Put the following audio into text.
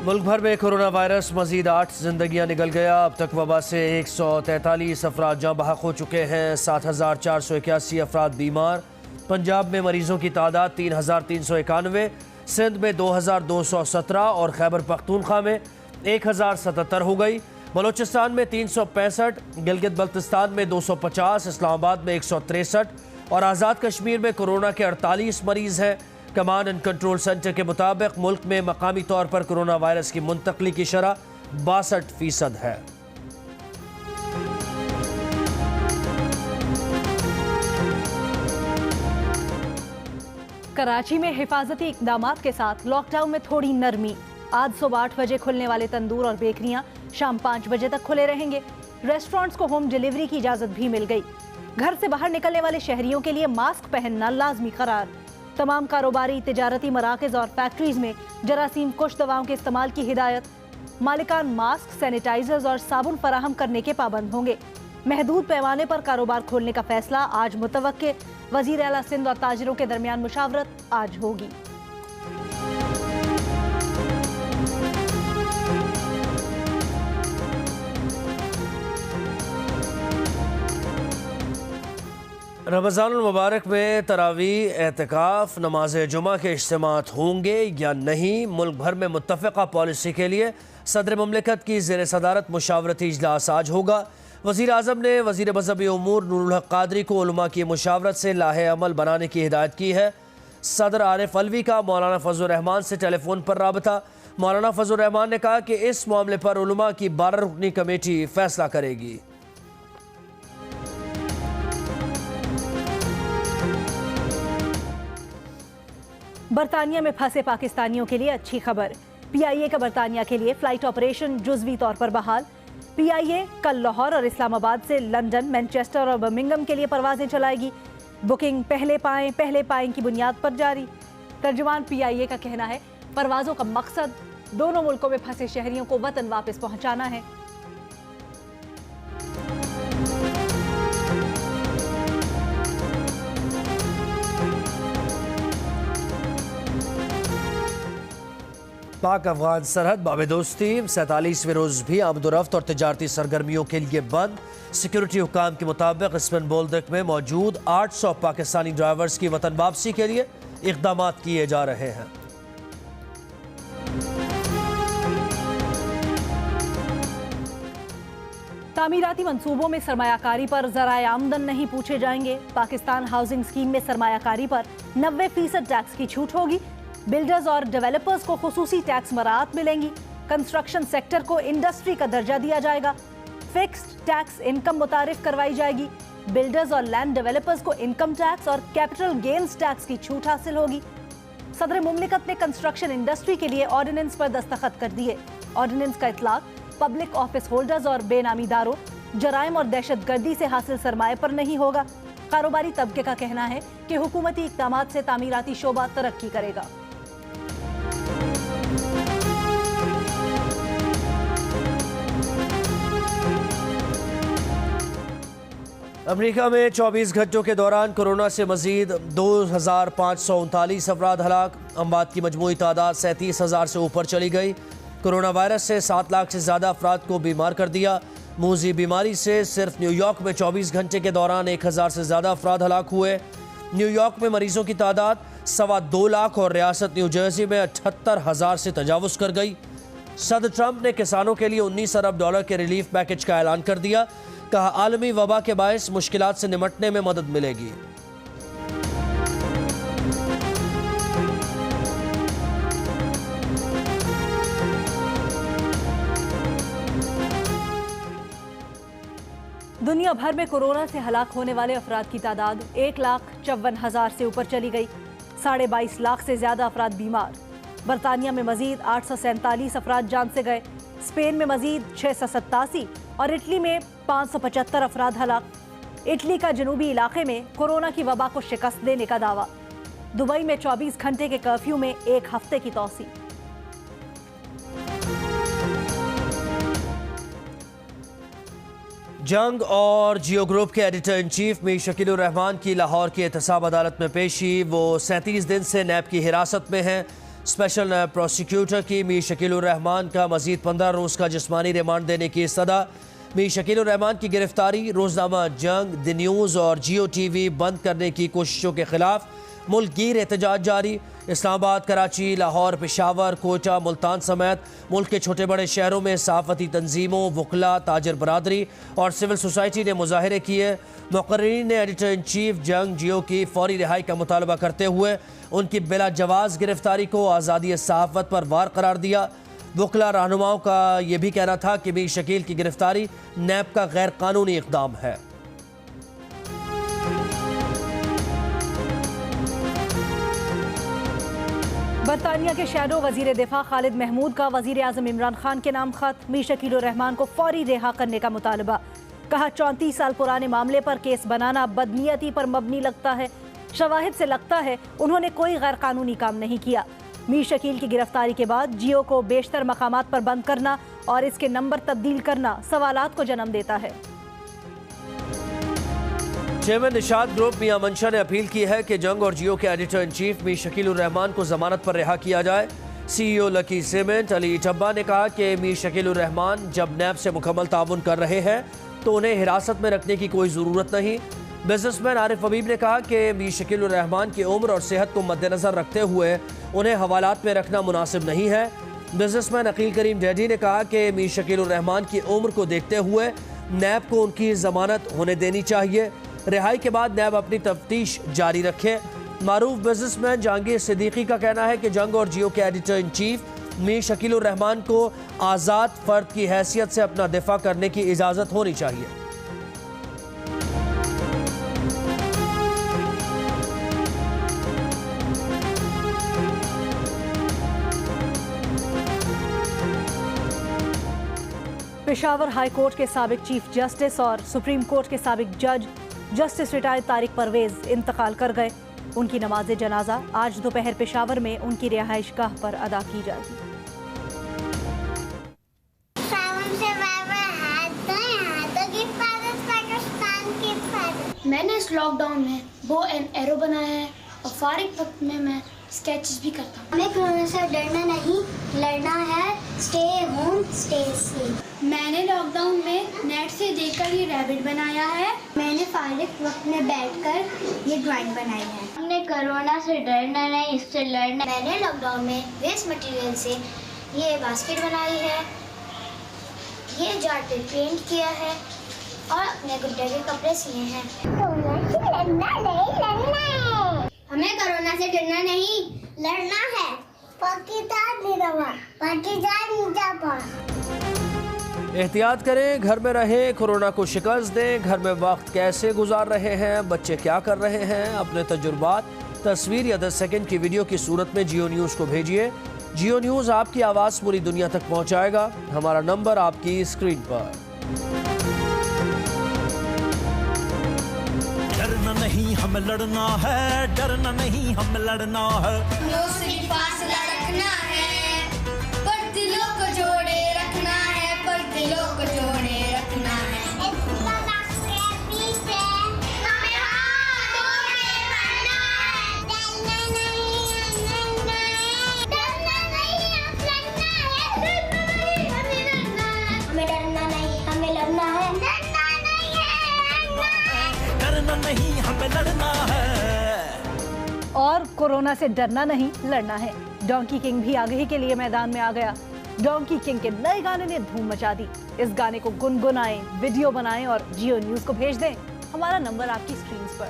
मुल्क भर में कोरोना वायरस मजीद 8 जिंदगियां निकल गया। अब तक वबा से 143 अफराद जाँ बहक हो चुके हैं। 7,481 अफराद बीमार। पंजाब में मरीजों की तादाद 3,391, सिंध में 2,217 और खैबर पख्तूनख्वा में 1,077 हो गई। बलोचिस्तान में 365, गिलगित बल्तिस्तान में 250, इस्लामाबाद में 163 और आज़ाद कश्मीर में कोरोना के 48 मरीज हैं। कमांड एंड कंट्रोल सेंटर के मुताबिक मुल्क में मकामी तौर पर कोरोना वायरस की मुंतकली की शरह 62% है। कराची में हिफाजती इक़दामात के साथ लॉकडाउन में थोड़ी नरमी। आज सुबह 8 बजे खुलने वाले तंदूर और बेकरियां शाम 5 बजे तक खुले रहेंगे। रेस्टोरेंट्स को होम डिलीवरी की इजाजत भी मिल गई। घर से बाहर निकलने वाले शहरियों के लिए मास्क पहनना लाजमी करार। तमाम कारोबारी, तिजारती मराकज़ और फैक्ट्रीज में जरासीम कुश दवाओं के इस्तेमाल की हिदायत। मालिकान मास्क, सैनिटाइजर्स और साबुन फराहम करने के पाबंद होंगे। महदूद पैमाने पर कारोबार खोलने का फैसला आज मुतवक्के। वज़ीर आला सिंध और ताजिरों के दरमियान मुशावरत आज होगी। रमज़ानुल मुबारक में तरावीह, एतकाफ, नमाज जुमा के इज्तिमात होंगे या नहीं, मुल्क भर में मुत्तफ़िक़ा पॉलिसी के लिए सदर मुमलिकत की ज़ेर सदारत मुशावरती इजलास आज होगा। वज़ीर आज़म ने वज़ीर मज़हबी उमूर नूरुल हक़ क़ादरी को उलमा की मुशावरत से लाहे अमल बनाने की हिदायत की है। सदर आरिफ अलवी का मौलाना फजल रहमान से टेलीफोन पर राबता। मौलाना फजल रहमान ने कहा कि इस मामले पर उलमा की 12 रुकनी कमेटी फैसला करेगी। बरतानिया में फंसे पाकिस्तानियों के लिए अच्छी खबर। PIA का बरतानिया के लिए फ्लाइट ऑपरेशन जुज़वी तौर पर बहाल। PIA कल लाहौर और इस्लामाबाद से लंदन, मैनचेस्टर और बर्मिंघम के लिए परवाजें चलाएगी। बुकिंग पहले पाएं की बुनियाद पर जारी। तर्जुमान PIA का कहना है परवाजों का मकसद दोनों मुल्कों में फंसे शहरियों को वतन वापस पहुंचाना है। पाक अफगान सरहद बाब-ए-दोस्ती 47वें रोज़ भी आमदोरफ्त और तजारती सरगर्मियों के लिए बंद। सिक्योरिटी हुकाम के मुताबिक इसमें बोल्दक में मौजूद 800 पाकिस्तानी ड्राइवर्स की वतन वापसी के लिए इक़दामात किए जा रहे हैं। तामीराती मंसूबों में सरमायाकारी पर ज़राए आमदन नहीं पूछे जाएंगे। पाकिस्तान हाउसिंग स्कीम में सरमायाकारी पर 90% टैक्स की छूट होगी। बिल्डर्स और डेवलपर्स को खुसूसी टैक्स मराहत मिलेंगी। कंस्ट्रक्शन सेक्टर को इंडस्ट्री का दर्जा दिया जाएगा। फिक्स्ड टैक्स इनकम मुतारिफ करवाई जाएगी। बिल्डर्स और लैंड डेवलपर्स को इनकम टैक्स और कैपिटल गेन्स टैक्स की छूट हासिल होगी। सदर मुमलिकत ने कंस्ट्रक्शन इंडस्ट्री के लिए ऑर्डिनेंस पर दस्तखत कर दिए। ऑर्डिनेंस का इतलाक पब्लिक ऑफिस होल्डर्स और बेनामीदारों, जराइम और दहशतगर्दी से हासिल सरमाए पर नहीं होगा। कारोबारी तबके का कहना है कि हुकूमती इक़दामात से तामीराती शोबा तरक्की करेगा। अमेरिका में 24 घंटों के दौरान कोरोना से मजीद 2,539 अफराद हलाक। अमवात की मजमूई तादाद 37,000 से ऊपर चली गई। कोरोना वायरस से 7 लाख से ज़्यादा अफराद को बीमार कर दिया। मूजी बीमारी से सिर्फ न्यूयॉर्क में 24 घंटे के दौरान 1,000 से ज़्यादा अफराद हलाक हुए। न्यूयॉर्क में मरीजों की तादाद 2.25 लाख और रियासत न्यू जर्सी में 78,000 से तजावुज़ कर गई। सदर ट्रंप ने किसानों के लिए $19 अरब के रिलीफ पैकेज का ऐलान कर दिया। कहा आलमी वबा के बायस मुश्किलात से निमटने में मदद मिलेगी। दुनिया भर में कोरोना से हलाक होने वाले अफराद की तादाद 1,54,000 से ऊपर चली गई। 22.5 लाख से ज्यादा अफराद बीमार। बरतानिया में मजीद 847 अफराद जान से गए। स्पेन में मजीद 687 और इटली में 575 अफराद हलाक। इटली का जनूबी इलाके में कोरोना की वबा को शिकस्त देने का दावा। दुबई में 24 घंटे के कर्फ्यू में 1 हफ्ते की तौसी। जंग और जियो ग्रुप के editor in chief Mir Shakeelur Rehman की लाहौर की एहतसाब अदालत में पेशी। वो 37 दिन से नैब की हिरासत में हैं। स्पेशल नायब प्रोसिक्यूटर की मीर शकीलुर रहमान का मजीद 15 रोज़ का जिस्मानी रिमांड देने की सदा। मीर शकीलुर रहमान की गिरफ्तारी, रोजनामा जंग, द न्यूज़ और जियो टीवी बंद करने की कोशिशों के खिलाफ मुल्क गिर एहतजाज जारी। इस्लामाबाद, कराची, लाहौर, पेशावर, कोयटा, मुल्तान समेत मुल्क के छोटे बड़े शहरों में सहाफ़ती तंजीमों, वकला, ताजर बरादरी और सिविल सोसाइटी ने मुजाहरे किए। मुक़र्रीरीन ने एडिटर इन चीफ जंग जियो की फौरी रिहाई का मुतालबा करते हुए उनकी बिला जवाज़ गिरफ्तारी को आज़ादी सहाफ़त पर वार करार दिया। वकला रहनुमाओं का यह भी कहना था कि मीर शकील की गिरफ्तारी नैब का गैर कानूनी इक़दाम है। बरतानिया के शैडो वजीर दिफा खालिद महमूद का वजीर आज़म इमरान खान के नाम खत। मीर शकीलुर रहमान को फौरी रिहा करने का मुतालबा। कहा 34 साल पुराने मामले पर केस बनाना बदनीयती पर मबनी लगता है। शवाहिद से लगता है उन्होंने कोई गैर कानूनी काम नहीं किया। मीर शकील की गिरफ्तारी के बाद जियो को बेशतर मकामात पर बंद करना और इसके नंबर तब्दील करना सवालात को जन्म देता है। चेयरमैन निशात ग्रुप मियां मंशा ने अपील की है कि जंग और जियो के editor in chief Mir Shakeelur Rehman को जमानत पर रिहा किया जाए। CEO Lucky Cement Ali Tabba ने कहा कि मीर शकीलुर रहमान जब नैब से मुकम्मल ताउन कर रहे हैं तो उन्हें हिरासत में रखने की कोई ज़रूरत नहीं। बिजनेसमैन आरिफ हबीब ने कहा कि मीर शकीलुर रहमान की उम्र और सेहत को मद्देनजर रखते हुए उन्हें हवालात में रखना मुनासिब नहीं है। बिजनेसमैन अकील करीम डैडी ने कहा कि मीर शकीलुर रहमान की उम्र को देखते हुए नैब को उनकी जमानत होने देनी चाहिए। रिहाई के बाद नैब अपनी तफ्तीश जारी रखे। मारूफ बिजनेसमैन जहांगीर सिद्दीकी का कहना है कि जंग और जियो के editor in chief Mir Shakeelur Rehman को आज़ाद फर्द की हैसियत से अपना दिफा करने की इजाज़त होनी चाहिए। पेशावर हाई कोर्ट के साबिक चीफ जस्टिस और सुप्रीम कोर्ट के साबिक जज जस्टिस रिटायर्ड तारिक परवेज इंतकाल कर गए। उनकी नमाज जनाजा आज दोपहर पेशावर में उनकी रिहाइश गाह पर अदा की जाएगी। मैंने इस लॉकडाउन में बो एंड एरो बनाया है और फारिग वक्त में मैं स्केचेस भी करता हूँ। हमें कोरोना से डरना नहीं, लड़ना है। Stay home, stay safe. मैंने लॉकडाउन में नेट से देखकर ये रैबिट बनाया है। मैंने फारिग वक्त में बैठकर ये ड्राइंग बनाई है। हमने कोरोना से डरना नहीं, इससे लड़ना। मैंने लॉकडाउन में वेस्ट मटेरियल से ये बास्केट बनाई है, ये जार पे पेंट किया है और अपने गुड्डे के कपड़े सिए हैं। हमें कोरोना से डरना नहीं, लड़ना है। पाकिस्तान जिंदाबाद, पाकिस्तान जिंदाबाद। एहतियात करें, घर में रहें, कोरोना को शिकस्त दें। घर में वक्त कैसे गुजार रहे हैं, बच्चे क्या कर रहे हैं, अपने तजुर्बात तस्वीर या 10 सेकंड की वीडियो की सूरत में जियो न्यूज़ को भेजिए। जियो न्यूज़ आपकी आवाज़ पूरी दुनिया तक पहुँचाएगा। हमारा नंबर आपकी स्क्रीन पर। डरना नहीं, हम लड़ना है। डरना नहीं, हम लड़ना है। सिर्फ फासला रखना है, पर दिलों को जोड़े रखना है, पर दिलों को जोड़े रखना है। नहीं, हमें लड़ना है। और कोरोना से डरना नहीं, लड़ना है। डोंकी किंग भी आगे ही के लिए मैदान में आ गया। डोंकी किंग के नए गाने ने धूम मचा दी। इस गाने को गुनगुनाएं, वीडियो बनाएं और जियो न्यूज़ को भेज दें। हमारा नंबर आपकी स्क्रीन पर।